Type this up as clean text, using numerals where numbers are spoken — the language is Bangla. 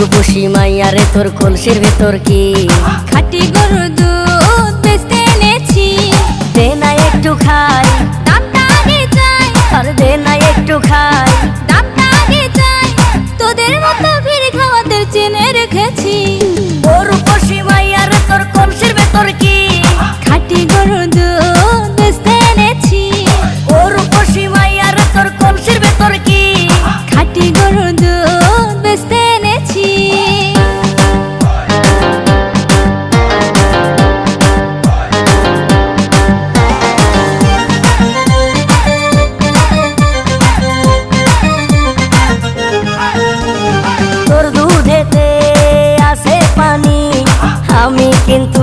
রূপসী মাইয়ারে তোর কলসির ভেতর কি খাঁটি গরুর দুধ বেচতে এনেছি। দে না একটু খাই, দামটা আগে চাই, আর দে না একটু খাই। দামটা আগে চাই, তোদের মতো ভিড় খাওয়াদের চেনে রেখেছি। ও রূপসী মাইয়ারে তোর কলসির ভেতর কি খাঁটি গরুর দুধ বেচতে এনেছি। ও রূপসী মাইয়ারে তোর কলসির ভেতর কি খাঁটি গরুর দুধ বেচতে এনেছি। তোর দুধেতে আছে পানি, আমি কিন্তু